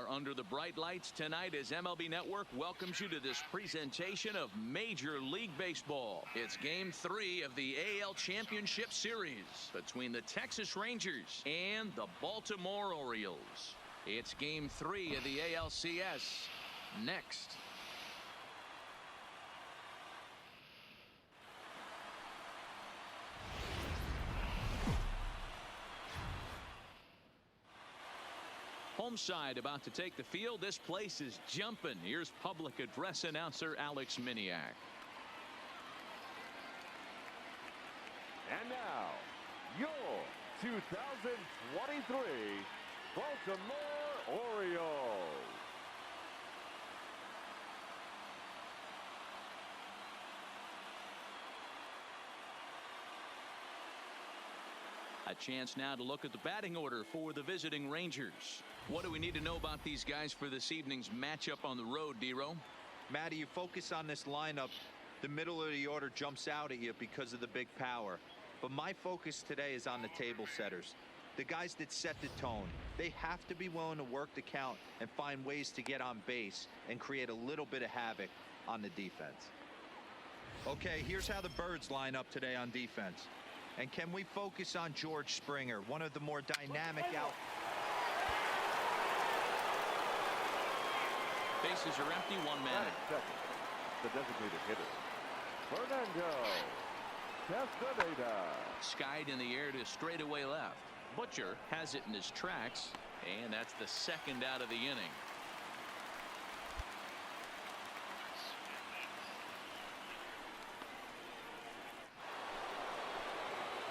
are under the bright lights tonight as MLB Network welcomes you to this presentation of Major League Baseball. It's Game 3 of the AL Championship Series between the Texas Rangers and the Baltimore Orioles. It's Game 3 of the ALCS next. Home side about to take the field. This place is jumping. Here's public address announcer Alex Miniak. And now, your 2023 Baltimore Orioles. A chance now to look at the batting order for the visiting Rangers. What do we need to know about these guys for this evening's matchup on the road, Dero? Matty, you focus on this lineup, the middle of the order jumps out at you because of the big power. But my focus today is on the table setters, the guys that set the tone. They have to be willing to work the count and find ways to get on base and create a little bit of havoc on the defense. Okay, here's how the Birds line up today on defense. And can we focus on George Springer, one of the more dynamic out. Bases are empty, one man. Second, the designated hitter, Fernando Castaneda. Skied in the air to straightaway left. Butcher has it in his tracks, and that's the second out of the inning.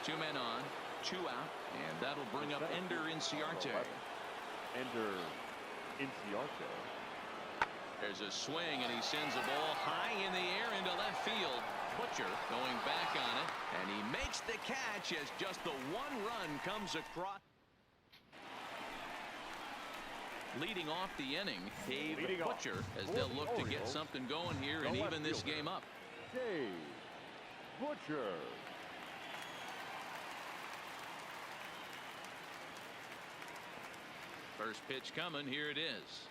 Two men on, two out, and that'll bring up Ender Inciarte. Ender Inciarte. There's a swing, and he sends a ball high in the air into left field. Butcher going back on it, and he makes the catch as just the one run comes across. Leading off the inning, Dave Butcher, as they'll look to get something going here and even this game up. Dave Butcher. First pitch coming. Here it is.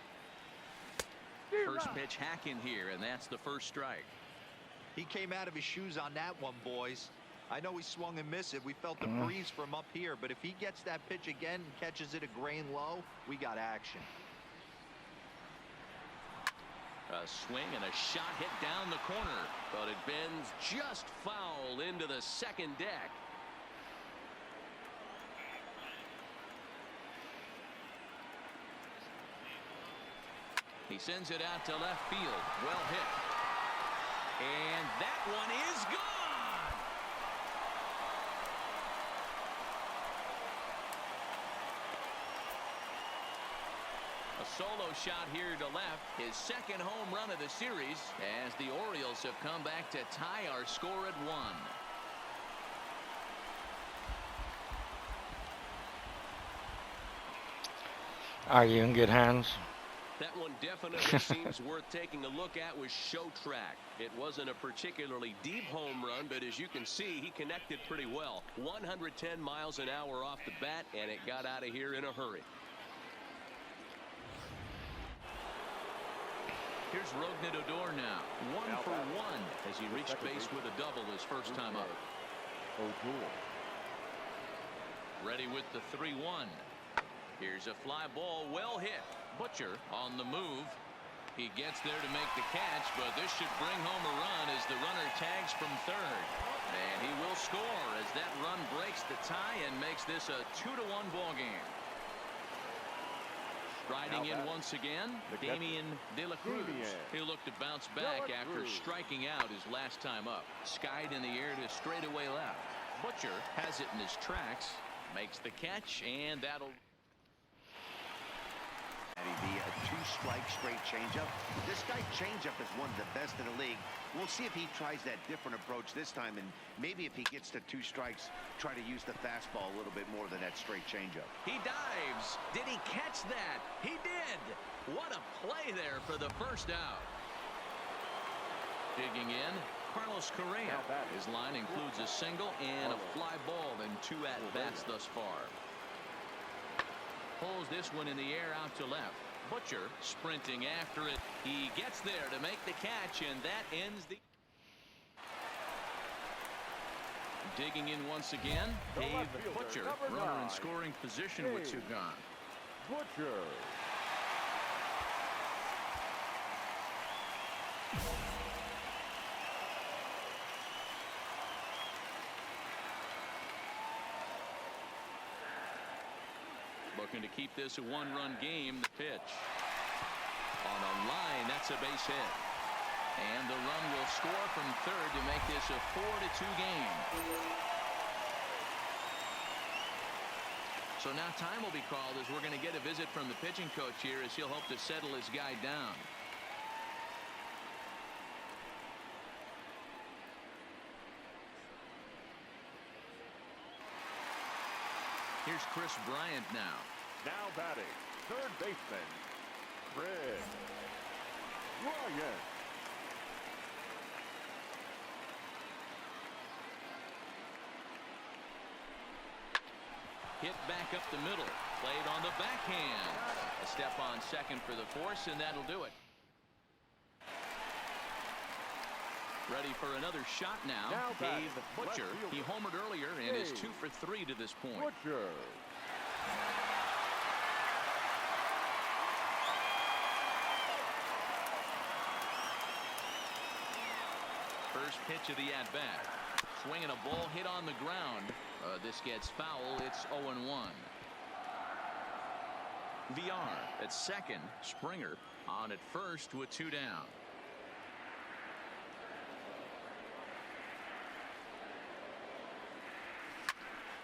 First pitch hacking here, and that's the first strike. He came out of his shoes on that one, boys. I know he swung and missed it. We felt the breeze from up here, but if he gets that pitch again and catches it a grain low, we got action. A swing and a shot hit down the corner, but it bends just foul into the second deck. He sends it out to left field. Well hit. And that one is gone. A solo shot here to left. His second home run of the series as the Orioles have come back to tie our score at 1. Are you in good hands? That one definitely seems worth taking a look at with Show Track. It wasn't a particularly deep home run, but as you can see, he connected pretty well. 110 miles an hour off the bat, and it got out of here in a hurry. Here's Rougned Odor now. 1 for 1 as he reached base with a double his first time up. Odor. Ready with the 3-1. Here's a fly ball, well hit. Butcher on the move. He gets there to make the catch, but this should bring home a run as the runner tags from third. And he will score as that run breaks the tie and makes this a 2-1 ball game. Striding in once again, Damian De La Cruz. He'll look to bounce back after striking out his last time up. Skied in the air to straightaway left. Butcher has it in his tracks, makes the catch, and that'll. Be a two-strike straight changeup. This guy's changeup is one of the best in the league. We'll see if he tries that different approach this time, and maybe if he gets to 2 strikes, try to use the fastball a little bit more than that straight changeup. He dives. Did he catch that? He did. What a play there for the first out. Digging in, Carlos Correa. His line includes a single and a fly ball in 2 at-bats thus far. Pulls this one in the air out to left. Butcher sprinting after it. He gets there to make the catch, and that ends the... Digging in once again, The Dave left fielder, Butcher, number runner in 9. scoring position with 2 gone. Butcher. Looking to keep this a 1-run game. The pitch. On a line, that's a base hit. And the run will score from third to make this a 4-2 game. So now time will be called as we're going to get a visit from the pitching coach here as he'll hope to settle his guy down. Here's Chris Bryant now. Now batting, third baseman, Chris Bryant. Hit back up the middle. Played on the backhand. A step on second for the force, and that'll do it. Ready for another shot now. Dave Butcher. He homered earlier and is 2 for 3 to this point. Butcher. First pitch of the at-bat. Swinging a ball hit on the ground. This gets foul. It's 0-1. VR at second. Springer on at first with 2 down.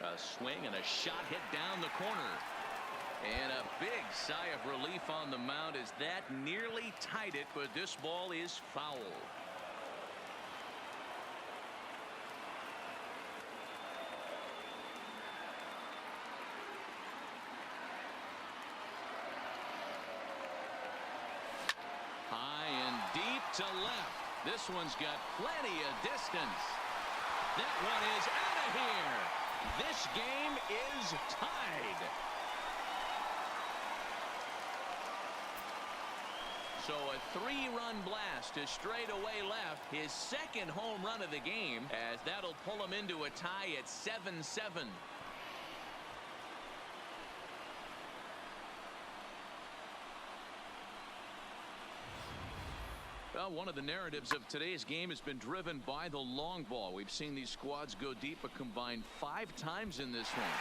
A swing and a shot hit down the corner. And a big sigh of relief on the mound as that nearly tied it, but this ball is foul. High and deep to left. This one's got plenty of distance. That one is out of here. This game is tied. So a 3-run blast to straightaway left. His second home run of the game, as that'll pull him into a tie at 7-7. Well, one of the narratives of today's game has been driven by the long ball. We've seen these squads go deep a combined 5 times in this one.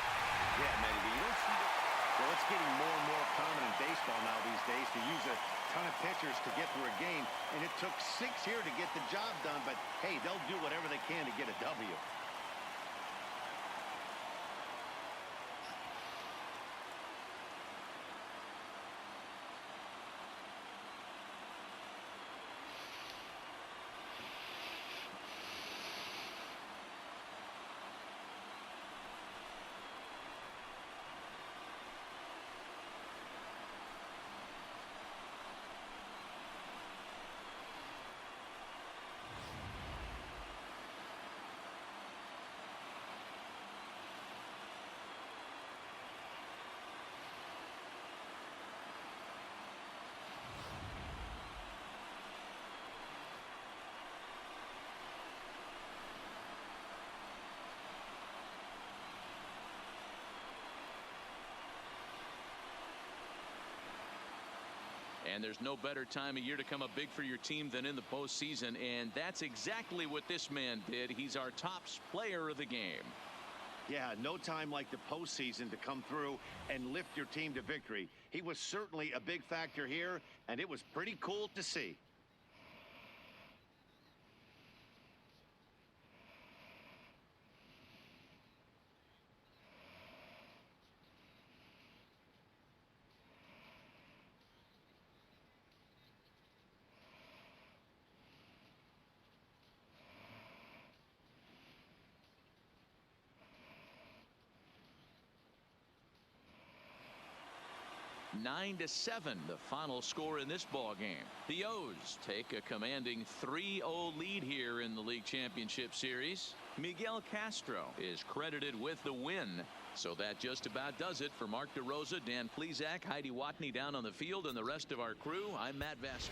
Yeah, man, you don't see that. Well, it's getting more and more common in baseball now these days to use a ton of pitchers to get through a game, and it took 6 here to get the job done, but hey, they'll do whatever they can to get a W. And there's no better time of year to come up big for your team than in the postseason, and that's exactly what this man did. He's our top player of the game. Yeah, no time like the postseason to come through and lift your team to victory. He was certainly a big factor here, and it was pretty cool to see. Nine to 7, the final score in this ball game. The O's take a commanding 3-0 lead here in the league championship series. Miguel Castro is credited with the win. So that just about does it for Mark DeRosa, Dan Plesac, Heidi Watney down on the field, and the rest of our crew. I'm Matt Vasker.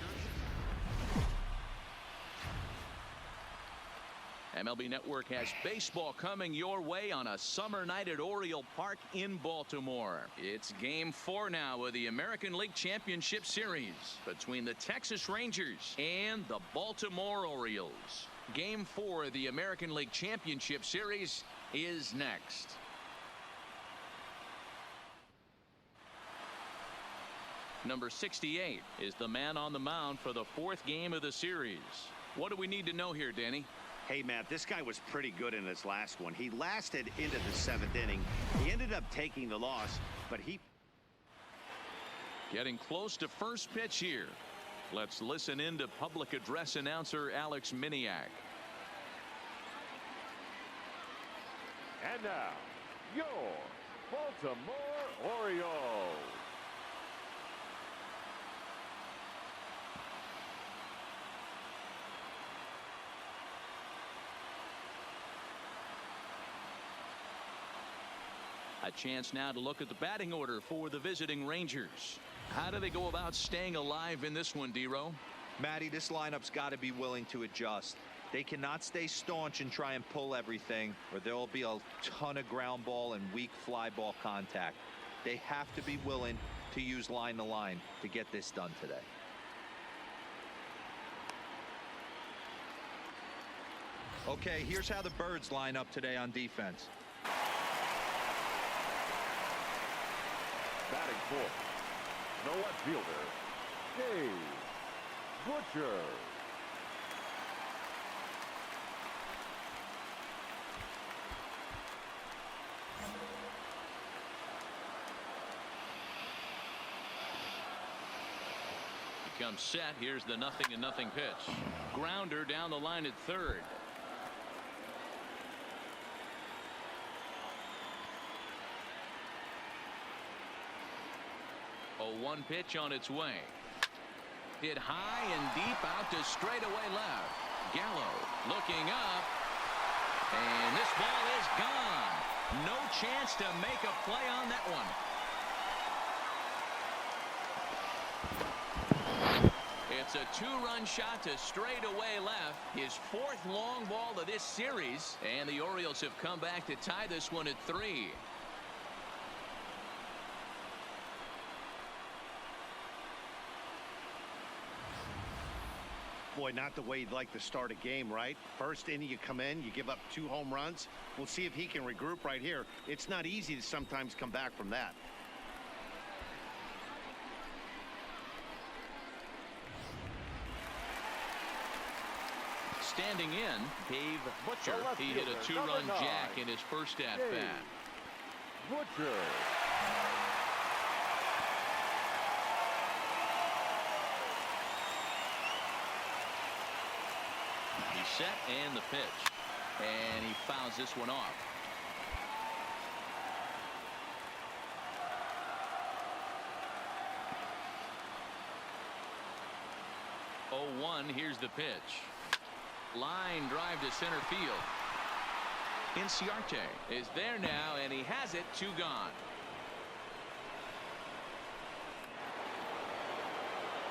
MLB Network has baseball coming your way on a summer night at Oriole Park in Baltimore. It's Game 4 now of the American League Championship Series between the Texas Rangers and the Baltimore Orioles. Game 4 of the American League Championship Series is next. Number 68 is the man on the mound for the 4th game of the series. What do we need to know here, Danny? Hey, Matt, this guy was pretty good in his last one. He lasted into the 7th inning. He ended up taking the loss, but he... Getting close to first pitch here. Let's listen in to public address announcer Alex Miniak. And now, your Baltimore Orioles. A chance now to look at the batting order for the visiting Rangers. How do they go about staying alive in this one, D-Row? Matty, this lineup's got to be willing to adjust. They cannot stay staunch and try and pull everything, or there will be a ton of ground ball and weak fly ball contact. They have to be willing to use line to line to get this done today. Okay, here's how the Birds line up today on defense. Batting fourth, no left fielder, Dave Butcher. He comes set. Here's the 0-0 pitch. Grounder down the line at third. A 1 pitch on its way. Hit high and deep out to straightaway left. Gallo looking up. And this ball is gone. No chance to make a play on that one. It's a 2-run shot to straightaway left. His 4th long ball of this series. And the Orioles have come back to tie this one at 3. Boy, not the way you'd like to start a game, right? First inning, you come in, you give up 2 home runs. We'll see if he can regroup right here. It's not easy to sometimes come back from that. Standing in, Dave Butcher. He hit a 2-run jack in his first at-bat. Butcher. He's set and the pitch. And he fouls this one off. Oh, 1, here's the pitch. Line drive to center field. Inciarte is there now, and he has it. 2 gone.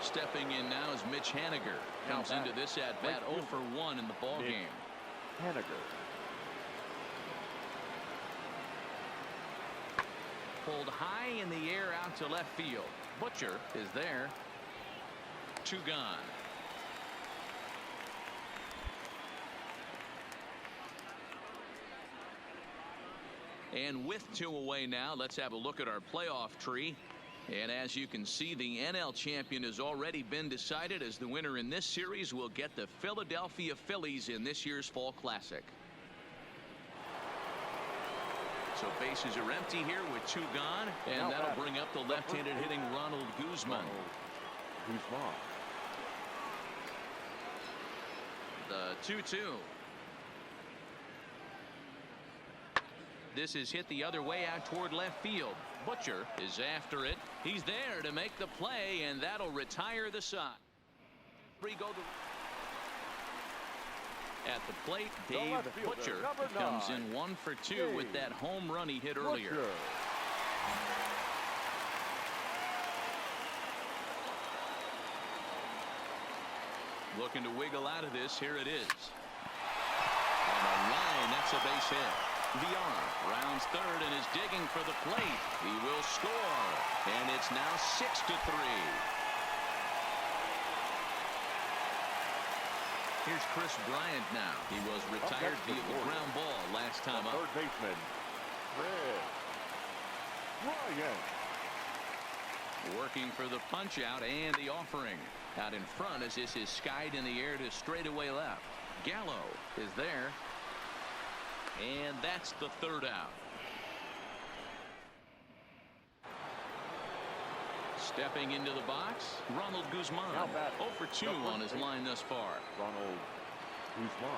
Stepping in now is Mitch Haniger. Comes into this at-bat 0 for 1 in the ball game. Haniger. Pulled high in the air out to left field. Butcher is there. 2 gone. And with 2 away now, let's have a look at our playoff tree. And as you can see, the NL champion has already been decided, as the winner in this series will get the Philadelphia Phillies in this year's Fall Classic. So bases are empty here with 2 gone, and that'll bring up the left-handed hitting Ronald Guzman. The 2-2. This is hit the other way out toward left field. Butcher is after it. He's there to make the play, and that'll retire the side. At the plate, The Dave left fielder, Butcher number comes 9, in 1 for 2 Dave with that home run he hit earlier. Butcher. Looking to wiggle out of this. Here it is. On a line, that's a base hit. Villar rounds third and is digging for the plate. He will score. And it's now 6-3. Here's Chris Bryant now. He was retired via the ground ball last time up. Third baseman, Chris Bryant. Working for the punch out and the offering. Out in front as this is skied in the air to straightaway left. Gallo is there. And that's the third out. Stepping into the box, Ronald Guzman. 0 for 2 on his line thus far. Ronald Guzman.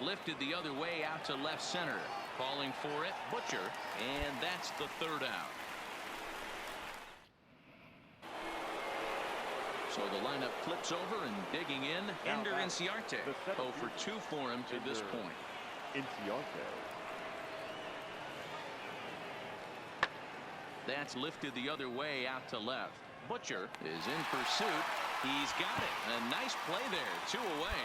Lifted the other way out to left center. Calling for it, Butcher. And that's the third out. So the lineup flips over and digging in. Ender Inciarte. 0 for 2 for him to this point. Inciarte. That's lifted the other way out to left. Butcher is in pursuit. He's got it. A nice play there. 2 away.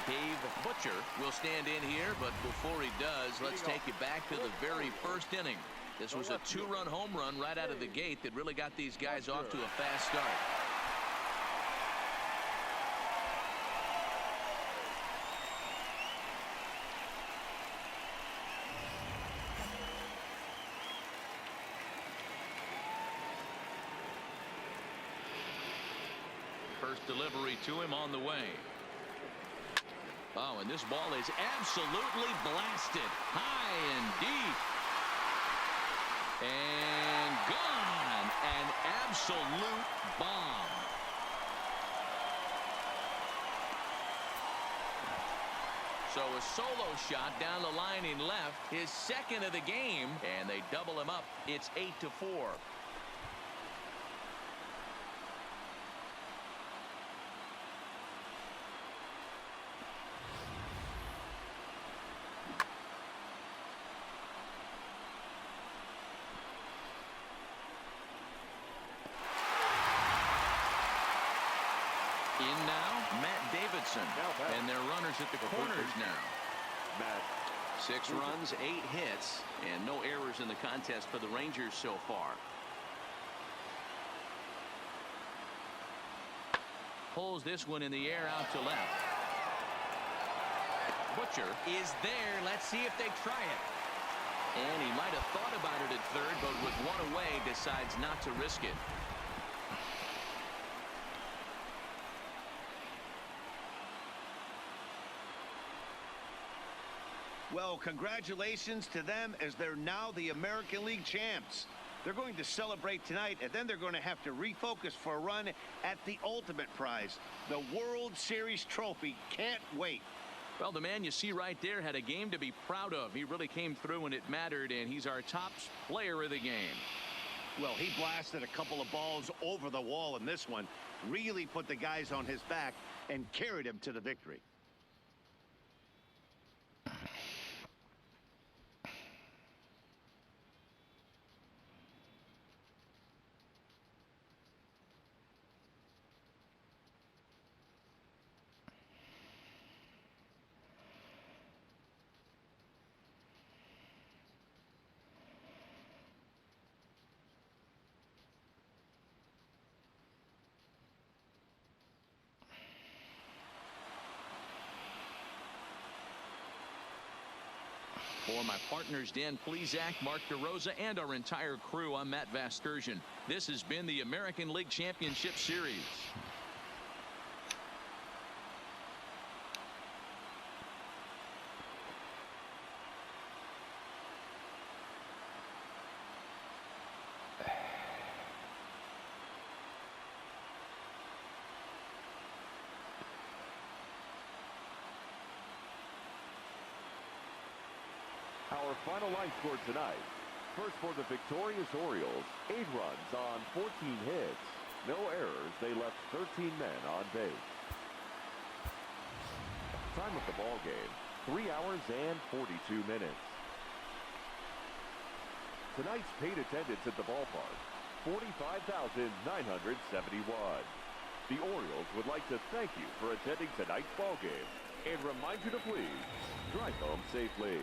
Dave Butcher will stand in here, but before he does, let's take you back to the very first inning. This was a 2-run home run right out of the gate that really got these guys off to a fast start. First delivery to him on the way. Oh, and this ball is absolutely blasted high and deep. And gone. An absolute bomb. So a solo shot down the line in left, his second of the game, and they double him up. It's 8-4. In now, Matt Davidson. And they're runners at the corners now. 6 runs, 8 hits, and no errors in the contest for the Rangers so far. Pulls this one in the air out to left. Butcher is there. Let's see if they try it. And he might have thought about it at third, but with 1 away, decides not to risk it. Well, congratulations to them as they're now the American League champs. They're going to celebrate tonight, and then they're going to have to refocus for a run at the ultimate prize, the World Series trophy. Can't wait. Well, the man you see right there had a game to be proud of. He really came through when it mattered, and he's our top player of the game. Well, he blasted a couple of balls over the wall in this one, really put the guys on his back and carried him to the victory. For my partners, Dan Plesac, Mark DeRosa, and our entire crew, I'm Matt Vasgersian. This has been the American League Championship Series. Our final line score tonight. First for the victorious Orioles, 8 runs on 14 hits, no errors. They left 13 men on base. Time of the ball game, 3 hours and 42 minutes. Tonight's paid attendance at the ballpark, 45,971. The Orioles would like to thank you for attending tonight's ball game and remind you to please drive home safely.